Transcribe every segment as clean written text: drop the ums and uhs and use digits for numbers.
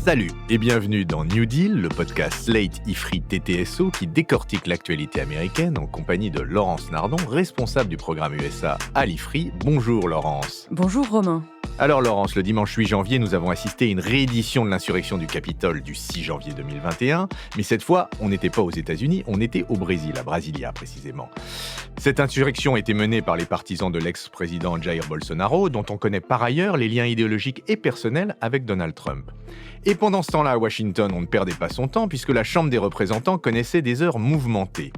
Salut et bienvenue dans New Deal, le podcast Slate IFRI TTSO qui décortique l'actualité américaine en compagnie de Laurence Nardon, responsable du programme USA à l'IFRI. Bonjour Laurence. Bonjour Romain. Alors Laurence, le dimanche 8 janvier, nous avons assisté à une réédition de l'insurrection du Capitole du 6 janvier 2021, mais cette fois, on n'était pas aux États-Unis, on était au Brésil, à Brasilia précisément. Cette insurrection a été menée par les partisans de l'ex-président Jair Bolsonaro, dont on connaît par ailleurs les liens idéologiques et personnels avec Donald Trump. Et pendant ce temps-là, à Washington, on ne perdait pas son temps puisque la Chambre des représentants connaissait des heures mouvementées.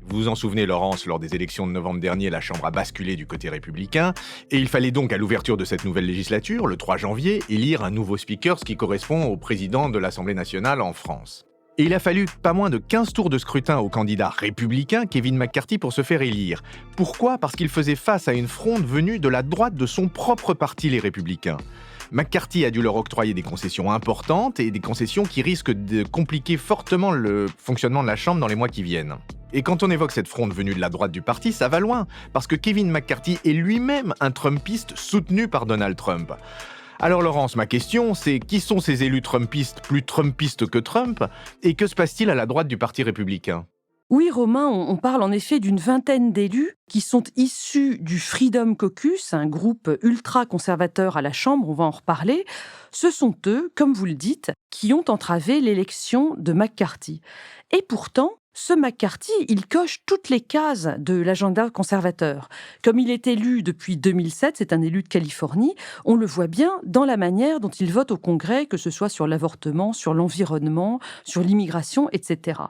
Vous vous en souvenez, Laurence, lors des élections de novembre dernier, la Chambre a basculé du côté républicain, et il fallait donc, à l'ouverture de cette nouvelle législature, le 3 janvier, élire un nouveau speaker, ce qui correspond au président de l'Assemblée nationale en France. Et il a fallu pas moins de 15 tours de scrutin au candidat républicain Kevin McCarthy pour se faire élire. Pourquoi ? Parce qu'il faisait face à une fronde venue de la droite de son propre parti, les Républicains. McCarthy a dû leur octroyer des concessions importantes et des concessions qui risquent de compliquer fortement le fonctionnement de la Chambre dans les mois qui viennent. Et quand on évoque cette fronde venue de la droite du parti, ça va loin, parce que Kevin McCarthy est lui-même un Trumpiste soutenu par Donald Trump. Alors Laurence, ma question, c'est qui sont ces élus Trumpistes plus Trumpistes que Trump, et que se passe-t-il à la droite du Parti républicain ? Oui, Romain, on parle en effet d'une vingtaine d'élus qui sont issus du Freedom Caucus, un groupe ultra-conservateur à la Chambre, on va en reparler. Ce sont eux, comme vous le dites, qui ont entravé l'élection de McCarthy. Et pourtant, ce McCarthy, il coche toutes les cases de l'agenda conservateur. Comme il est élu depuis 2007, c'est un élu de Californie, on le voit bien dans la manière dont il vote au Congrès, que ce soit sur l'avortement, sur l'environnement, sur l'immigration, etc.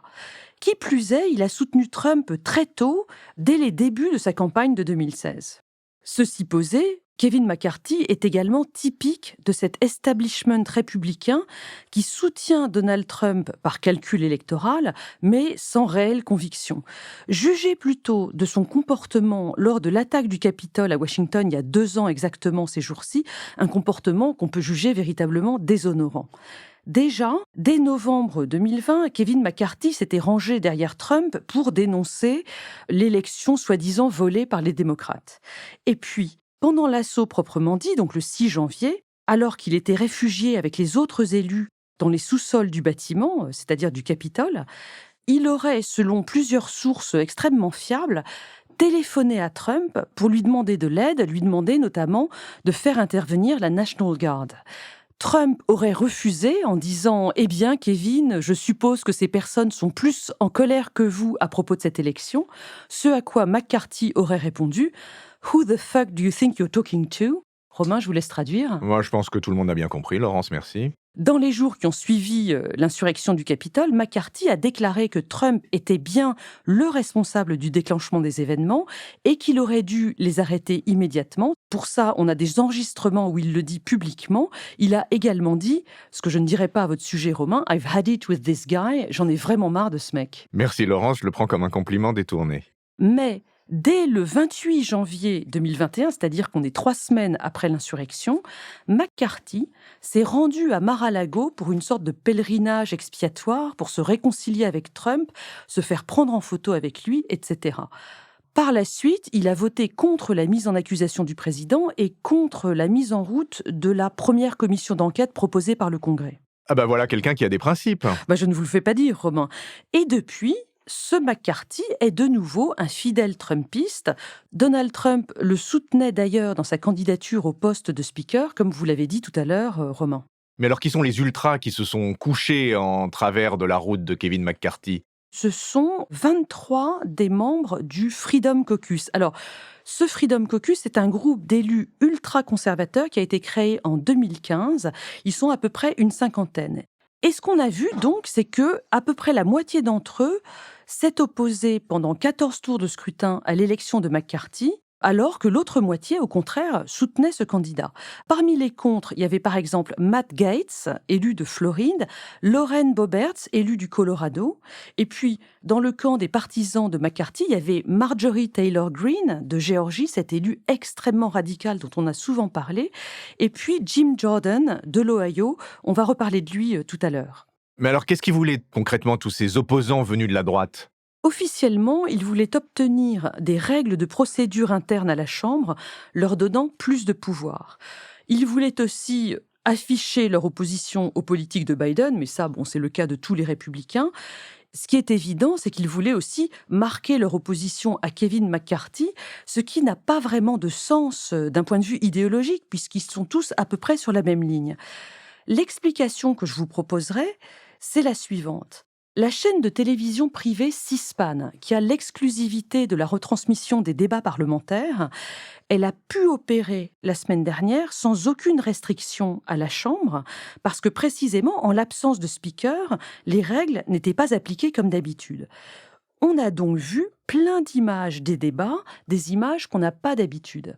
Qui plus est, il a soutenu Trump très tôt, dès les débuts de sa campagne de 2016. Ceci posé, Kevin McCarthy est également typique de cet establishment républicain qui soutient Donald Trump par calcul électoral, mais sans réelle conviction. Jugé plutôt de son comportement lors de l'attaque du Capitole à Washington il y a 2 ans exactement ces jours-ci, un comportement qu'on peut juger véritablement déshonorant. Déjà, dès novembre 2020, Kevin McCarthy s'était rangé derrière Trump pour dénoncer l'élection soi-disant volée par les démocrates. Et puis, pendant l'assaut proprement dit, donc le 6 janvier, alors qu'il était réfugié avec les autres élus dans les sous-sols du bâtiment, c'est-à-dire du Capitole, il aurait, selon plusieurs sources extrêmement fiables, téléphoné à Trump pour lui demander de l'aide, lui demander notamment de faire intervenir la National Guard. Trump aurait refusé en disant « Eh bien, Kevin, je suppose que ces personnes sont plus en colère que vous à propos de cette élection », ce à quoi McCarthy aurait répondu « Who the fuck do you think you're talking to ?» Romain, je vous laisse traduire. Moi, je pense que tout le monde a bien compris, Laurence, merci. Dans les jours qui ont suivi l'insurrection du Capitole, McCarthy a déclaré que Trump était bien le responsable du déclenchement des événements et qu'il aurait dû les arrêter immédiatement. Pour ça, on a des enregistrements où il le dit publiquement. Il a également dit, ce que je ne dirai pas à votre sujet, Romain, « I've had it with this guy, j'en ai vraiment marre de ce mec ». Merci Laurence, je le prends comme un compliment détourné. Mais dès le 28 janvier 2021, c'est-à-dire qu'on est 3 semaines après l'insurrection, McCarthy s'est rendu à Mar-a-Lago pour une sorte de pèlerinage expiatoire pour se réconcilier avec Trump, se faire prendre en photo avec lui, etc. Par la suite, il a voté contre la mise en accusation du président et contre la mise en route de la première commission d'enquête proposée par le Congrès. Ah bah voilà quelqu'un qui a des principes. Je ne vous le fais pas dire, Romain. Et depuis, ce McCarthy est de nouveau un fidèle Trumpiste. Donald Trump le soutenait d'ailleurs dans sa candidature au poste de speaker, comme vous l'avez dit tout à l'heure, Romain. Mais alors qui sont les ultras qui se sont couchés en travers de la route de Kevin McCarthy ? Ce sont 23 des membres du Freedom Caucus. Alors, ce Freedom Caucus est un groupe d'élus ultra-conservateurs qui a été créé en 2015. Ils sont à peu près une 50aine. Et ce qu'on a vu donc, c'est que à peu près la moitié d'entre eux s'est opposée pendant 14 tours de scrutin à l'élection de McCarthy, alors que l'autre moitié, au contraire, soutenait ce candidat. Parmi les contres, il y avait par exemple Matt Gaetz, élu de Floride, Lauren Boeberts, élu du Colorado, et puis, dans le camp des partisans de McCarthy, il y avait Marjorie Taylor Greene, de Géorgie, cet élu extrêmement radical dont on a souvent parlé, et puis Jim Jordan, de l'Ohio, on va reparler de lui tout à l'heure. Mais alors qu'est-ce qu'ils voulaient concrètement tous ces opposants venus de la droite ? Officiellement, il voulait obtenir des règles de procédure interne à la Chambre, leur donnant plus de pouvoir. Il voulait aussi afficher leur opposition aux politiques de Biden, mais ça, c'est le cas de tous les républicains. Ce qui est évident, c'est qu'ils voulaient aussi marquer leur opposition à Kevin McCarthy, ce qui n'a pas vraiment de sens d'un point de vue idéologique, puisqu'ils sont tous à peu près sur la même ligne. L'explication que je vous proposerai, c'est la suivante. La chaîne de télévision privée C-SPAN, qui a l'exclusivité de la retransmission des débats parlementaires, elle a pu opérer la semaine dernière sans aucune restriction à la Chambre, parce que précisément, en l'absence de speaker, les règles n'étaient pas appliquées comme d'habitude. On a donc vu plein d'images des débats, des images qu'on n'a pas d'habitude.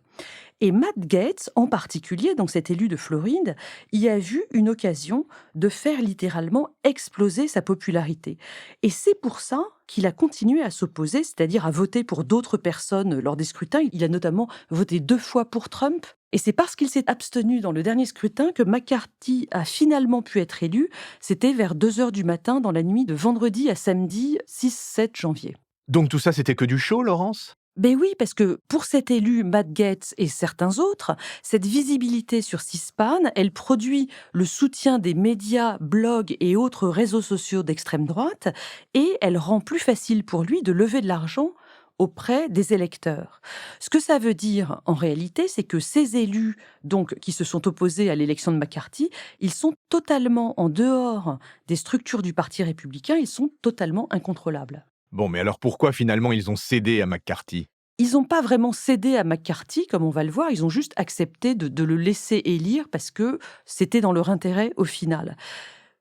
Et Matt Gaetz, en particulier, donc cet élu de Floride, y a vu une occasion de faire littéralement exploser sa popularité. Et c'est pour ça qu'il a continué à s'opposer, c'est-à-dire à voter pour d'autres personnes lors des scrutins. Il a notamment voté 2 fois pour Trump. Et c'est parce qu'il s'est abstenu dans le dernier scrutin que McCarthy a finalement pu être élu. C'était vers 2 heures du matin dans la nuit de vendredi à samedi 6-7 janvier. Donc tout ça, c'était que du show, Laurence ? Ben oui, parce que pour cet élu, Matt Gaetz et certains autres, cette visibilité sur C-SPAN, elle produit le soutien des médias, blogs et autres réseaux sociaux d'extrême droite, et elle rend plus facile pour lui de lever de l'argent auprès des électeurs. Ce que ça veut dire, en réalité, c'est que ces élus, donc, qui se sont opposés à l'élection de McCarthy, ils sont totalement en dehors des structures du Parti républicain, ils sont totalement incontrôlables. Bon, mais alors pourquoi finalement ils ont cédé à McCarthy ? Ils n'ont pas vraiment cédé à McCarthy, comme on va le voir, ils ont juste accepté de le laisser élire parce que c'était dans leur intérêt au final.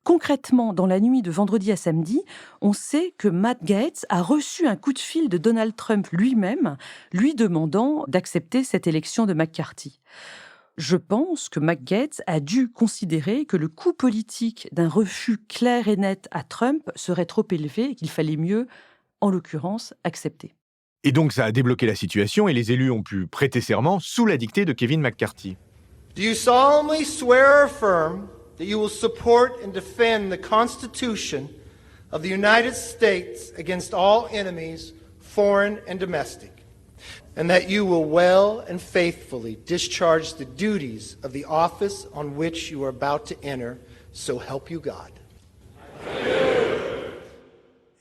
Concrètement, dans la nuit de vendredi à samedi, on sait que Matt Gaetz a reçu un coup de fil de Donald Trump lui-même, lui demandant d'accepter cette élection de McCarthy. Je pense que Matt Gaetz a dû considérer que le coût politique d'un refus clair et net à Trump serait trop élevé et qu'il fallait mieux, en l'occurrence, accepter. Et donc ça a débloqué la situation et les élus ont pu prêter serment sous la dictée de Kevin McCarthy. Do you solemnly swear or affirm that you will support and defend the Constitution of the United States against all enemies, foreign and domestic, and that you will well and faithfully discharge the duties of the office on which you are about to enter, so help you God?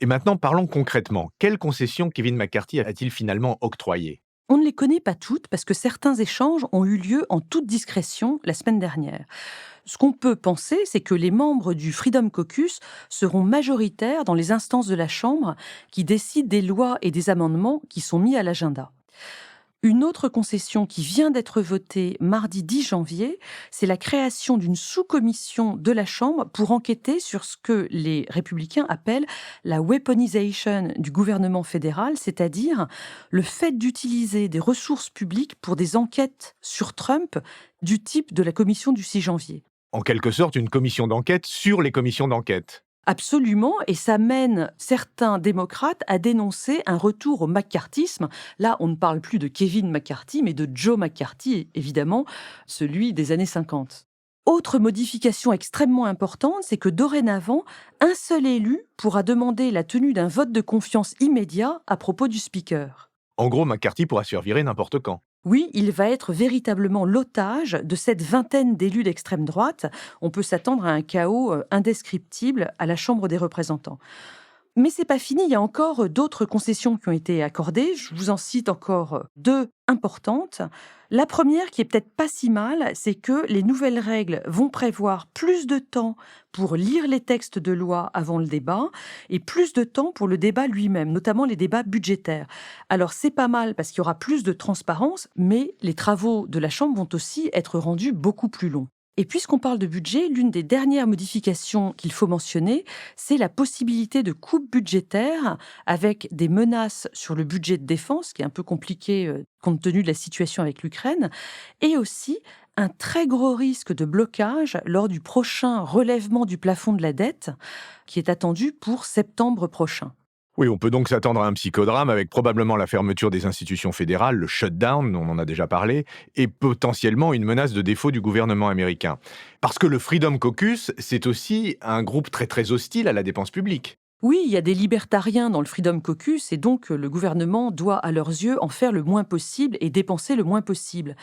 Et maintenant, parlons concrètement. Quelles concessions Kevin McCarthy a-t-il finalement octroyées ? On ne les connaît pas toutes parce que certains échanges ont eu lieu en toute discrétion la semaine dernière. Ce qu'on peut penser, c'est que les membres du Freedom Caucus seront majoritaires dans les instances de la Chambre qui décident des lois et des amendements qui sont mis à l'agenda. Une autre concession qui vient d'être votée mardi 10 janvier, c'est la création d'une sous-commission de la Chambre pour enquêter sur ce que les républicains appellent la weaponization du gouvernement fédéral, c'est-à-dire le fait d'utiliser des ressources publiques pour des enquêtes sur Trump du type de la commission du 6 janvier. En quelque sorte, une commission d'enquête sur les commissions d'enquête. Absolument, et ça mène certains démocrates à dénoncer un retour au McCarthyisme. Là, on ne parle plus de Kevin McCarthy, mais de Joe McCarthy, évidemment, celui des années 50. Autre modification extrêmement importante, c'est que dorénavant, un seul élu pourra demander la tenue d'un vote de confiance immédiat à propos du speaker. En gros, McCarthy pourra se faire virer n'importe quand. Oui, il va être véritablement l'otage de cette vingtaine d'élus d'extrême droite. On peut s'attendre à un chaos indescriptible à la Chambre des représentants. Mais c'est pas fini, il y a encore d'autres concessions qui ont été accordées. Je vous en cite encore 2 importantes. La première, qui est peut-être pas si mal, c'est que les nouvelles règles vont prévoir plus de temps pour lire les textes de loi avant le débat et plus de temps pour le débat lui-même, notamment les débats budgétaires. Alors c'est pas mal parce qu'il y aura plus de transparence, mais les travaux de la Chambre vont aussi être rendus beaucoup plus longs. Et puisqu'on parle de budget, l'une des dernières modifications qu'il faut mentionner, c'est la possibilité de coupe budgétaire avec des menaces sur le budget de défense, qui est un peu compliqué compte tenu de la situation avec l'Ukraine, et aussi un très gros risque de blocage lors du prochain relèvement du plafond de la dette, qui est attendu pour septembre prochain. Oui, on peut donc s'attendre à un psychodrame avec probablement la fermeture des institutions fédérales, le shutdown, on en a déjà parlé, et potentiellement une menace de défaut du gouvernement américain. Parce que le Freedom Caucus, c'est aussi un groupe très très hostile à la dépense publique. Oui, il y a des libertariens dans le Freedom Caucus et donc le gouvernement doit, à leurs yeux, en faire le moins possible et dépenser le moins possible.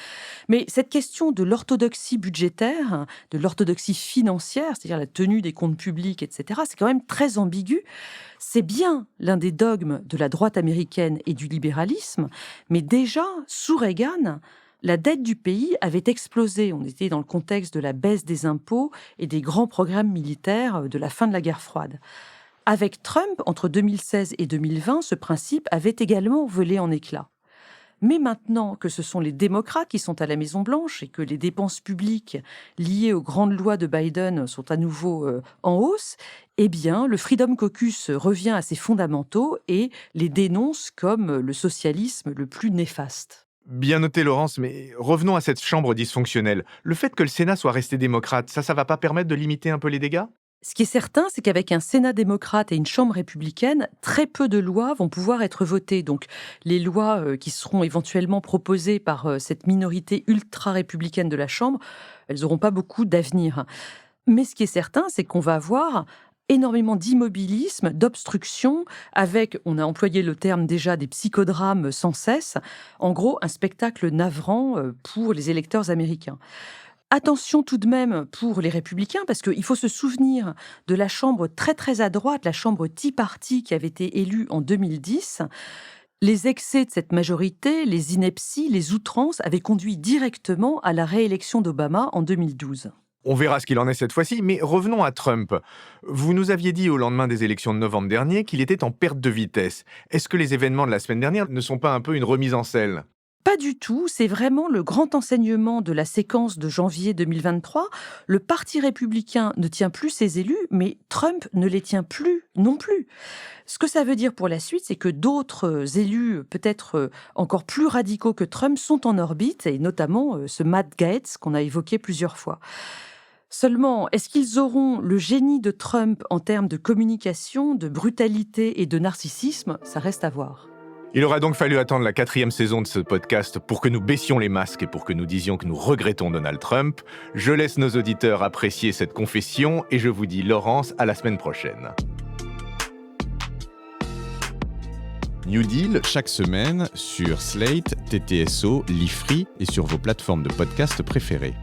Mais cette question de l'orthodoxie budgétaire, de l'orthodoxie financière, c'est-à-dire la tenue des comptes publics, etc., c'est quand même très ambigu. C'est bien l'un des dogmes de la droite américaine et du libéralisme, mais déjà, sous Reagan, la dette du pays avait explosé. On était dans le contexte de la baisse des impôts et des grands programmes militaires de la fin de la guerre froide. Avec Trump, entre 2016 et 2020, ce principe avait également volé en éclats. Mais maintenant que ce sont les démocrates qui sont à la Maison-Blanche et que les dépenses publiques liées aux grandes lois de Biden sont à nouveau en hausse, eh bien, le Freedom Caucus revient à ses fondamentaux et les dénonce comme le socialisme le plus néfaste. Bien noté, Laurence, mais revenons à cette chambre dysfonctionnelle. Le fait que le Sénat soit resté démocrate, ça va pas permettre de limiter un peu les dégâts ? Ce qui est certain, c'est qu'avec un Sénat démocrate et une Chambre républicaine, très peu de lois vont pouvoir être votées. Donc, les lois qui seront éventuellement proposées par cette minorité ultra-républicaine de la Chambre, elles n'auront pas beaucoup d'avenir. Mais ce qui est certain, c'est qu'on va avoir énormément d'immobilisme, d'obstruction, avec, on a employé le terme déjà, des psychodrames sans cesse. En gros, un spectacle navrant pour les électeurs américains. Attention tout de même pour les républicains, parce qu'il faut se souvenir de la chambre très très à droite, la chambre Tea Party qui avait été élue en 2010. Les excès de cette majorité, les inepties, les outrances avaient conduit directement à la réélection d'Obama en 2012. On verra ce qu'il en est cette fois-ci, mais revenons à Trump. Vous nous aviez dit au lendemain des élections de novembre dernier qu'il était en perte de vitesse. Est-ce que les événements de la semaine dernière ne sont pas un peu une remise en selle ? Pas du tout, c'est vraiment le grand enseignement de la séquence de janvier 2023. Le Parti républicain ne tient plus ses élus, mais Trump ne les tient plus non plus. Ce que ça veut dire pour la suite, c'est que d'autres élus, peut-être encore plus radicaux que Trump, sont en orbite, et notamment ce Matt Gaetz qu'on a évoqué plusieurs fois. Seulement, est-ce qu'ils auront le génie de Trump en termes de communication, de brutalité et de narcissisme ? Ça reste à voir. Il aura donc fallu attendre la 4e saison de ce podcast pour que nous baissions les masques et pour que nous disions que nous regrettons Donald Trump. Je laisse nos auditeurs apprécier cette confession et je vous dis, Laurence, à la semaine prochaine. New Deal, chaque semaine, sur Slate, TTSO, Lifree et sur vos plateformes de podcast préférées.